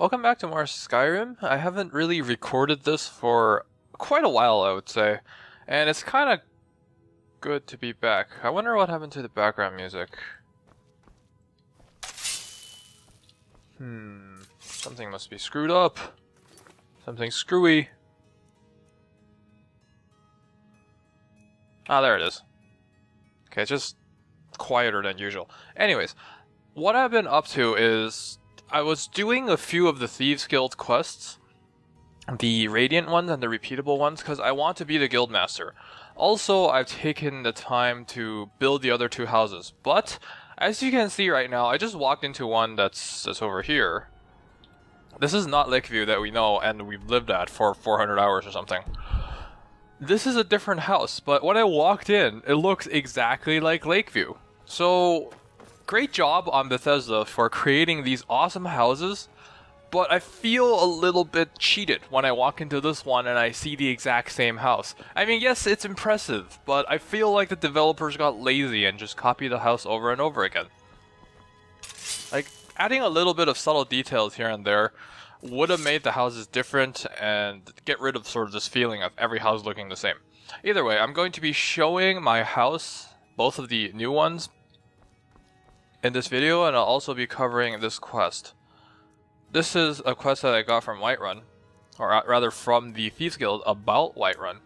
Welcome back to more Skyrim. I haven't really recorded this for quite a while, I would say, and it's kind of good to be back. I wonder what happened to the background music. Something must be screwed up. Something screwy. Ah, there it is. Okay, it's just quieter than usual. Anyways, what I've been up to is I was doing a few of the Thieves Guild quests, the Radiant ones and the repeatable ones, because I want to be the Guildmaster. Also, I've taken the time to build the other two houses, but as you can see right now, I just walked into one that's over here. This is not Lakeview that we know and we've lived at for 400 hours or something. This is a different house, but when I walked in, it looks exactly like Lakeview. So, great job on Bethesda for creating these awesome houses, but I feel a little bit cheated when I walk into this one and I see the exact same house. I mean, yes, it's impressive, but I feel like the developers got lazy and just copied the house over and over again. Like, adding a little bit of subtle details here and there would have made the houses different and get rid of sort of this feeling of every house looking the same. Either way, I'm going to be showing my house, both of the new ones, in this video, and I'll also be covering this quest. This is a quest that I got from Whiterun, or rather from the Thieves Guild about Whiterun.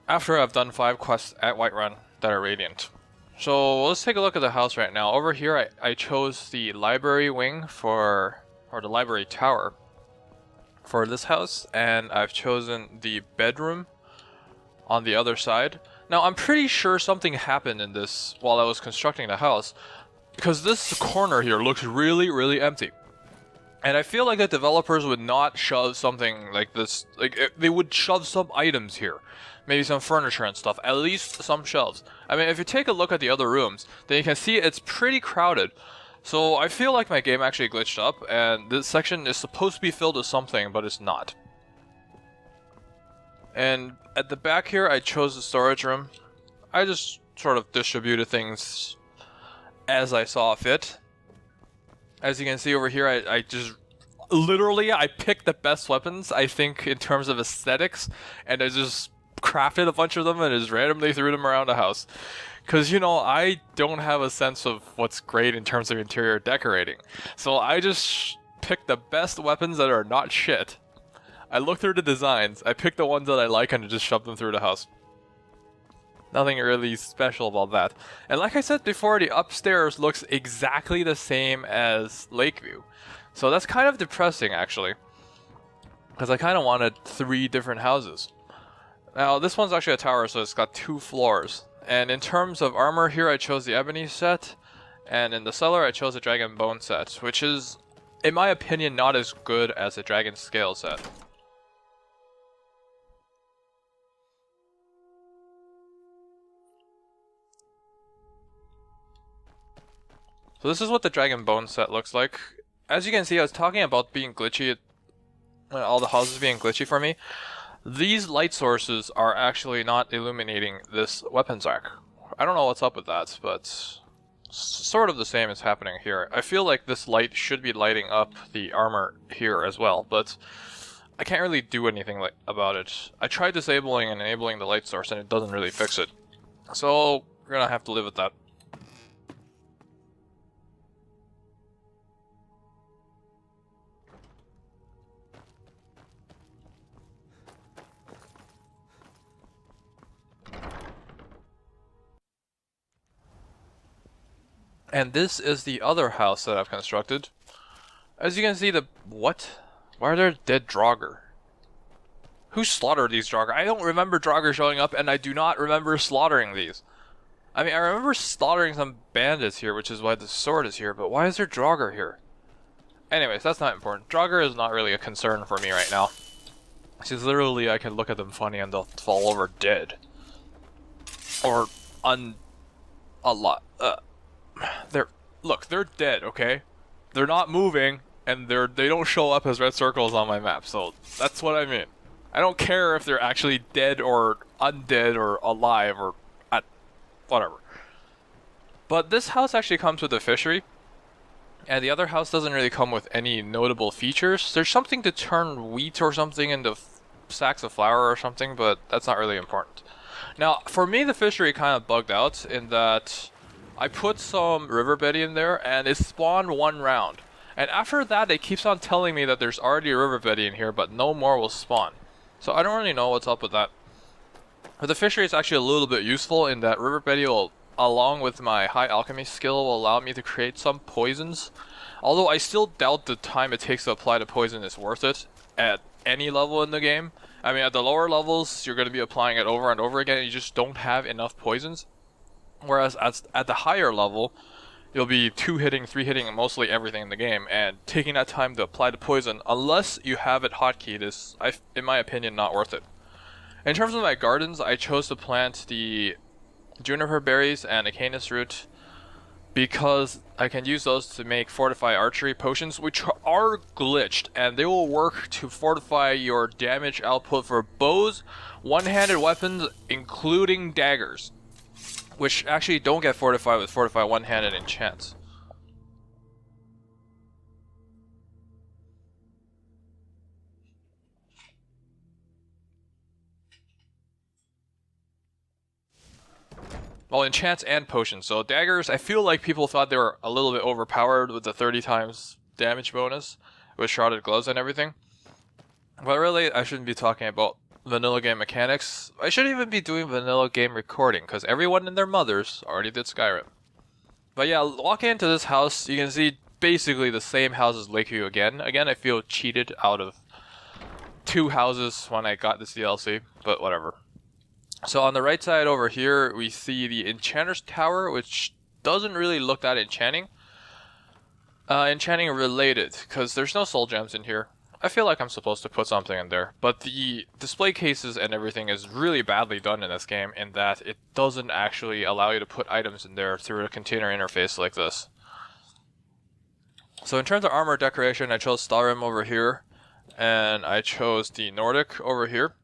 After I've done 5 quests at Whiterun that are Radiant. So let's take a look at the house right now. Over here I chose the library wing or the library tower for this house, and I've chosen the bedroom on the other side. Now I'm pretty sure something happened in this while I was constructing the house, because this corner here looks really empty. And I feel like the developers would not shove something like this, they would shove some items here. Maybe some furniture and stuff, at least some shelves. I mean, if you take a look at the other rooms, then you can see it's pretty crowded. So I feel like my game actually glitched up, and this section is supposed to be filled with something, but it's not. And at the back here, I chose the storage room. I just sort of distributed things as I saw fit. As you can see over here, I just literally picked the best weapons, I think, in terms of aesthetics, and I just crafted a bunch of them and just randomly threw them around the house. Because, you know, I don't have a sense of what's great in terms of interior decorating. So I just picked the best weapons that are not shit. I looked through the designs, I picked the ones that I like and just shoved them through the house. Nothing really special about that. And like I said before, the upstairs looks exactly the same as Lakeview. So that's kind of depressing, actually. Because I kind of wanted 3 different houses. Now, this one's actually a tower, so it's got 2 floors. And in terms of armor here, I chose the ebony set. And in the cellar, I chose the dragon bone set, which is, in my opinion, not as good as the dragon scale set. So this is what the dragon bone set looks like. As you can see, I was talking about being glitchy, all the houses being glitchy for me. These light sources are actually not illuminating this weapons rack. I don't know what's up with that, but sort of the same is happening here. I feel like this light should be lighting up the armor here as well, but I can't really do anything about it. I tried disabling and enabling the light source and it doesn't really fix it. So we're gonna have to live with that. And this is the other house that I've constructed. As you can see, what? Why are there dead Draugr? Who slaughtered these Draugr? I don't remember Draugr showing up, and I do not remember slaughtering these. I mean, I remember slaughtering some bandits here, which is why the sword is here, but why is there Draugr here? Anyways, that's not important. Draugr is not really a concern for me right now. Since literally I can look at them funny and they'll fall over dead. Or they're dead, okay? They're not moving, and they don't show up as red circles on my map, so that's what I mean. I don't care if they're actually dead or undead or alive or whatever. But this house actually comes with a fishery, And the other house doesn't really come with any notable features. There's something to turn wheat or something into sacks of flour or something, but that's not really important. Now, for me, the fishery kind of bugged out in that I put some riverbed in there and it spawned one round. And after that, it keeps on telling me that there's already a riverbed in here, but no more will spawn. So I don't really know what's up with that. But the fishery is actually a little bit useful in that riverbed will, along with my high alchemy skill, will allow me to create some poisons. Although I still doubt the time it takes to apply the poison is worth it at any level in the game. I mean, at the lower levels, you're going to be applying it over and over again, and you just don't have enough poisons. Whereas at the higher level, you'll be 2-hitting, 3-hitting mostly everything in the game, and taking that time to apply the poison, unless you have it hotkeyed, is, in my opinion, not worth it. In terms of my gardens, I chose to plant the juniper berries and a canis root because I can use those to make fortify archery potions, which are glitched, and they will work to fortify your damage output for bows, one-handed weapons, including daggers, which actually don't get fortified with fortify one-handed enchants. Well, enchants and potions. So daggers, I feel like people thought they were a little bit overpowered with the 30 times damage bonus with shrouded gloves and everything. But really, I shouldn't be talking about vanilla game mechanics. I shouldn't even be doing vanilla game recording, because everyone and their mothers already did Skyrim. But yeah, walking into this house, you can see basically the same house as Lakeview again. Again, I feel cheated out of 2 houses when I got this DLC, but whatever. So on the right side over here, we see the Enchanter's Tower, which doesn't really look that enchanting. Enchanting related, because there's no soul gems in here. I feel like I'm supposed to put something in there, but the display cases and everything is really badly done in this game in that it doesn't actually allow you to put items in there through a container interface like this. So in terms of armor decoration, I chose Skyrim over here, and I chose the Nordic over here,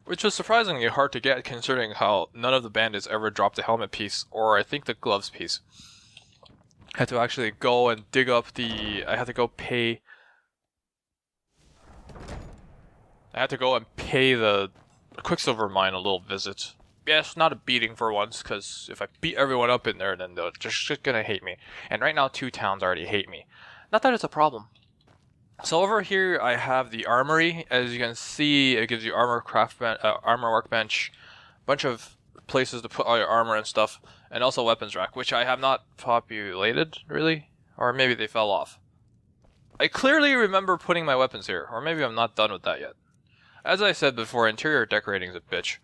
which was surprisingly hard to get considering how none of the bandits ever dropped the helmet piece, or I think the gloves piece. I had to actually go and dig up the... I had to go pay the Quicksilver mine a little visit. Yes, not a beating for once, because if I beat everyone up in there, then they're just gonna hate me. And right now, 2 towns already hate me. Not that it's a problem. So over here, I have the armory. As you can see, it gives you armor workbench, bunch of places to put all your armor and stuff, and also weapons rack, which I have not populated, really? Or maybe they fell off. I clearly remember putting my weapons here, or maybe I'm not done with that yet. As I said before, interior decorating is a bitch.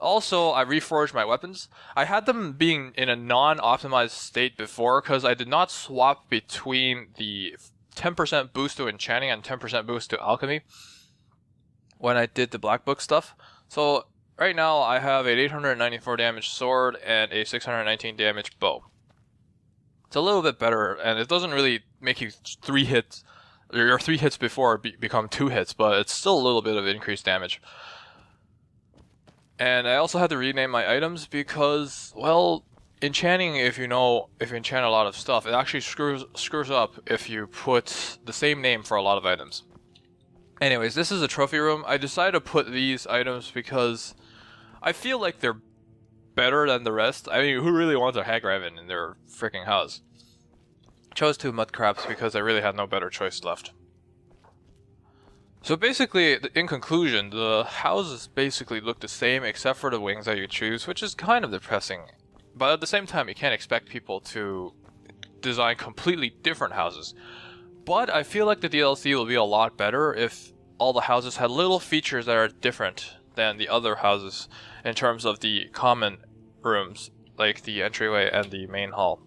Also, I reforged my weapons. I had them being in a non-optimized state before, because I did not swap between the 10% boost to enchanting and 10% boost to alchemy when I did the black book stuff. So right now I have an 894 damage sword and a 619 damage bow. It's a little bit better, and it doesn't really make you 3 hits. Your 3 hits before become 2 hits, but it's still a little bit of increased damage. And I also had to rename my items because, well, enchanting, if you enchant a lot of stuff, it actually screws up if you put the same name for a lot of items. Anyways, this is a trophy room. I decided to put these items because I feel like they're better than the rest. I mean, who really wants a hag raven in their freaking house? Chose 2 mud crabs because I really had no better choice left. So basically, in conclusion, the houses basically look the same except for the wings that you choose, which is kind of depressing. But at the same time, you can't expect people to design completely different houses. But I feel like the DLC will be a lot better if all the houses had little features that are different than the other houses in terms of the common rooms, like the entryway and the main hall.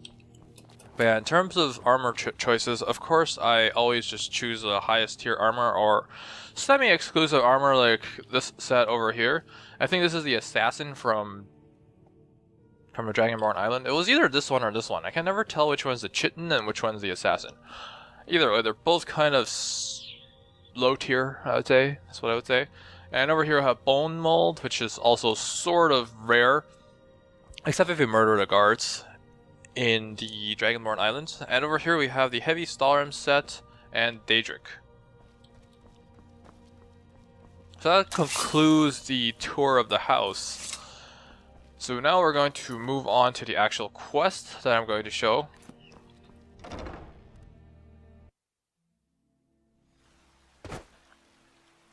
But yeah, in terms of armor choices, of course, I always just choose the highest tier armor or semi-exclusive armor like this set over here. I think this is the assassin from a Dragonborn Island. It was either this one or this one. I can never tell which one's the Chitin and which one's the assassin. Either way, they're both kind of low tier, I would say. That's what I would say. And over here I have Bone Mold, which is also sort of rare. Except if you murder the guards. in the Dragonborn Islands. And over here we have the Heavy Stalrim set and Daedric. So that concludes the tour of the house. So now we're going to move on to the actual quest that I'm going to show.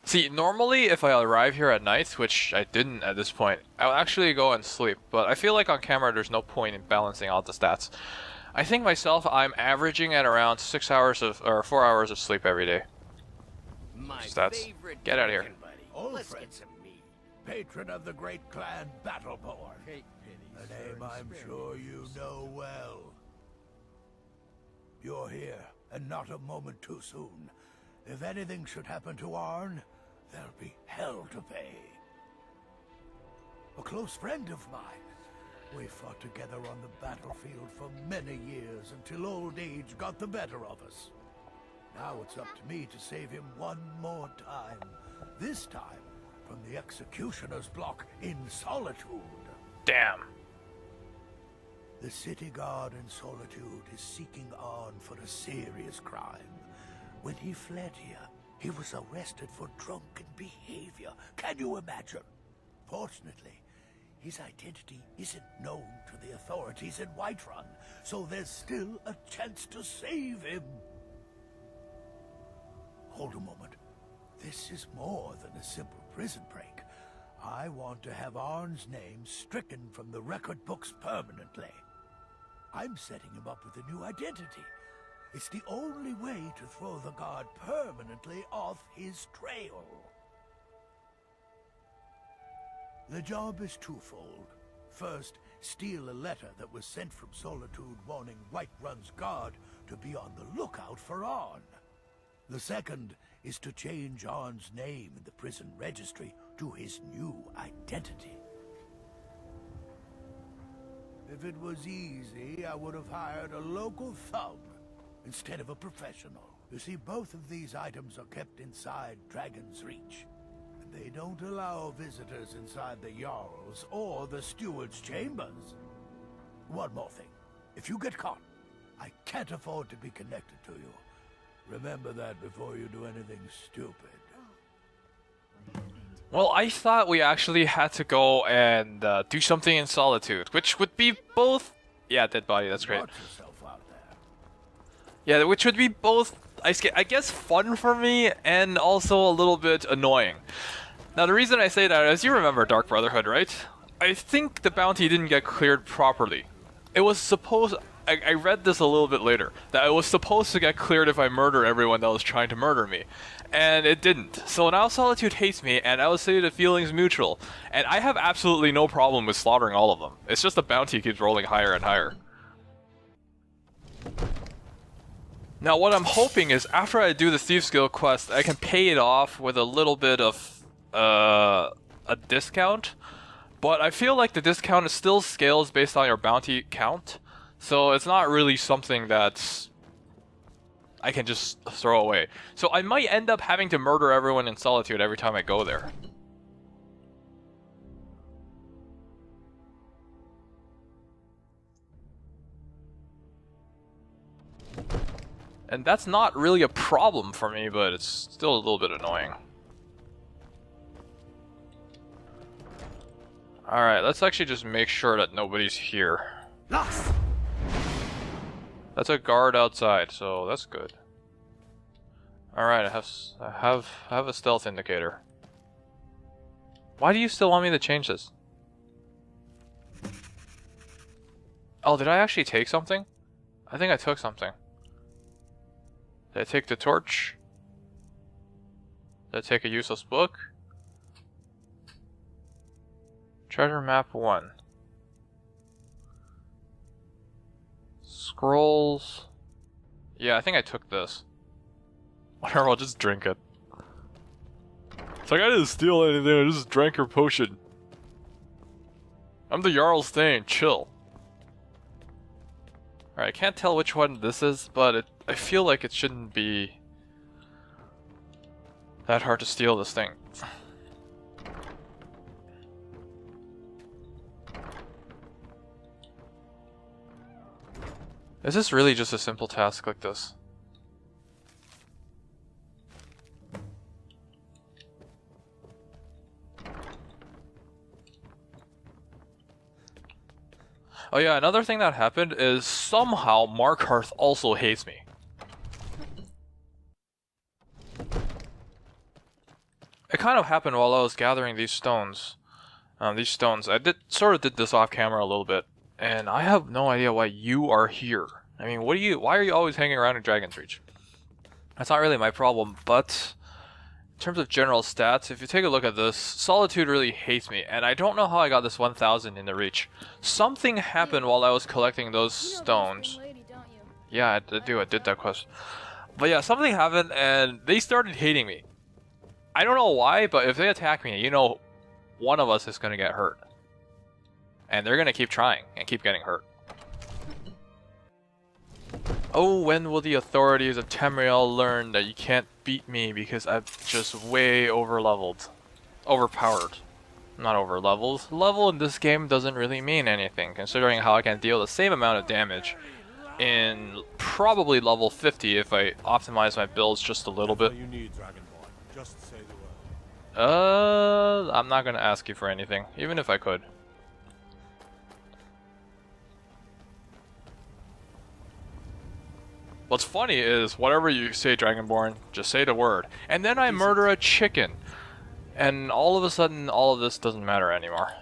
See, normally if I arrive here at night, which I didn't at this point, I'll actually go and sleep, but I feel like on camera there's no point in balancing out the stats. I think myself I'm averaging at around 6 hours of, or 4 hours of sleep every day. Stats. Get out of here. Old friends of me, patron of the great clan Battleborn. A name I'm sure you know well. You're here, and not a moment too soon. If anything should happen to Arn, there'll be hell to pay. A close friend of mine. We fought together on the battlefield for many years until old age got the better of us. Now it's up to me to save him one more time. This time from the executioner's block in Solitude. Damn. The city guard in Solitude is seeking Arn for a serious crime. When he fled here, he was arrested for drunken behavior. Can you imagine? Fortunately, his identity isn't known to the authorities in Whiterun, so there's still a chance to save him. Hold a moment. This is more than a simple prison break. I want to have Arn's name stricken from the record books permanently. I'm setting him up with a new identity. It's the only way to throw the guard permanently off his trail. The job is twofold. First, steal a letter that was sent from Solitude warning Whiterun's guard to be on the lookout for Arn. The second is to change Arn's name in the prison registry to his new identity. If it was easy, I would have hired a local thug instead of a professional. You see, both of these items are kept inside Dragon's Reach. And they don't allow visitors inside the Jarl's or the Steward's chambers. One more thing. If you get caught, I can't afford to be connected to you. Remember that before you do anything stupid. Well, I thought we actually had to go and do something in Solitude, which would be both... Yeah, dead body, that's great. Watch yourself out there. Yeah, which would be both, I guess, fun for me and also a little bit annoying. Now, the reason I say that is, you remember Dark Brotherhood, right? I think the bounty didn't get cleared properly. It was supposed... I read this a little bit later, that it was supposed to get cleared if I murder everyone that was trying to murder me. And it didn't. So now Solitude hates me, and I would say the feeling's mutual. And I have absolutely no problem with slaughtering all of them. It's just the bounty keeps rolling higher and higher. Now what I'm hoping is, after I do the Thieves Guild quest, I can pay it off with a little bit of a discount. But I feel like the discount still scales based on your bounty count. So it's not really something that I can just throw away. So I might end up having to murder everyone in Solitude every time I go there. And that's not really a problem for me, but it's still a little bit annoying. Alright, let's actually just make sure that nobody's here. Lost! That's a guard outside, so that's good. Alright, I have a stealth indicator. Why do you still want me to change this? Oh, did I actually take something? I think I took something. Did I take the torch? Did I take a useless book? Treasure map 1. Scrolls. Yeah, I think I took this. Whatever, I'll just drink it. It's like I didn't steal anything, I just drank her potion. I'm the Jarl's Thane, chill. Alright, I can't tell which one this is, but I feel like it shouldn't be that hard to steal this thing. Is this really just a simple task like this? Oh yeah, another thing that happened is somehow Markarth also hates me. It kind of happened while I was gathering these stones. I sort of did this off camera a little bit, and I have no idea why you are here. I mean, why are you always hanging around in Dragon's Reach? That's not really my problem, but in terms of general stats, if you take a look at this, Solitude really hates me, and I don't know how I got this 1000 in the Reach. Something happened while I was collecting those stones. Yeah, I do, I did that quest. But yeah, something happened, and they started hating me. I don't know why, but if they attack me, you know, one of us is gonna get hurt. And they're gonna keep trying, and keep getting hurt. Oh, when will the authorities of Tamriel learn that you can't beat me because I'm just way overpowered. Not overleveled. Level in this game doesn't really mean anything, considering how I can deal the same amount of damage in probably level 50 if I optimize my builds just a little bit. I'm not gonna ask you for anything, even if I could. What's funny is, whatever you say, Dragonborn, just say the word. And then I murder a chicken. And all of a sudden, all of this doesn't matter anymore.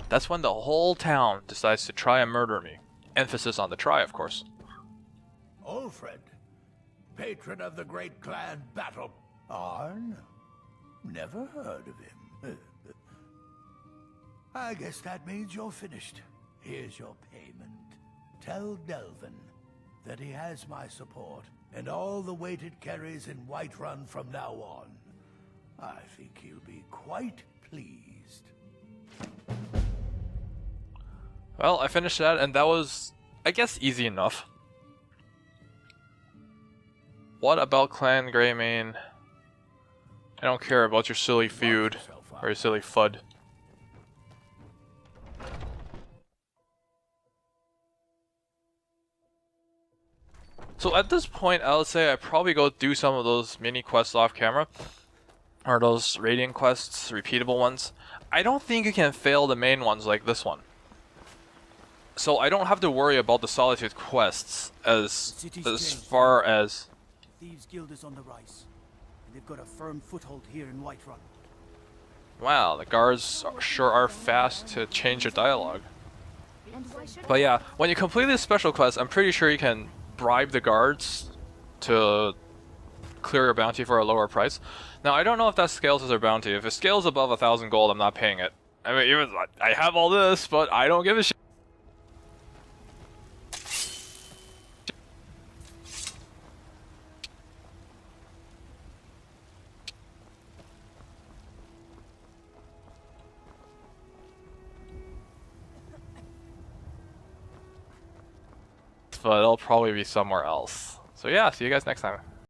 That's when the whole town decides to try and murder me. Emphasis on the try, of course. Old friend, patron of the great clan battle. Arn? Never heard of him. I guess that means you're finished. Here's your payment. Tell Delvin that he has my support and all the weight it carries in Whiterun from now on. I think he'll be quite pleased. Well, I finished that, and that was, I guess, easy enough. What about Clan Greymane? I don't care about your silly feud, or your silly FUD. So at this point, I would say I probably go do some of those mini quests off camera. Or those radiant quests, repeatable ones. I don't think you can fail the main ones like this one. So I don't have to worry about the Solitude quests as far as... Thieves Guild is on the rise. They've got a firm foothold here in Whiterun. Wow, the guards sure are fast to change your dialogue. But yeah, when you complete this special quest, I'm pretty sure you can bribe the guards to clear your bounty for a lower price. Now, I don't know if that scales as their bounty. If it scales above 1,000 gold, I'm not paying it. I mean, even I have all this, but I don't give a shit. But it'll probably be somewhere else. So yeah, see you guys next time.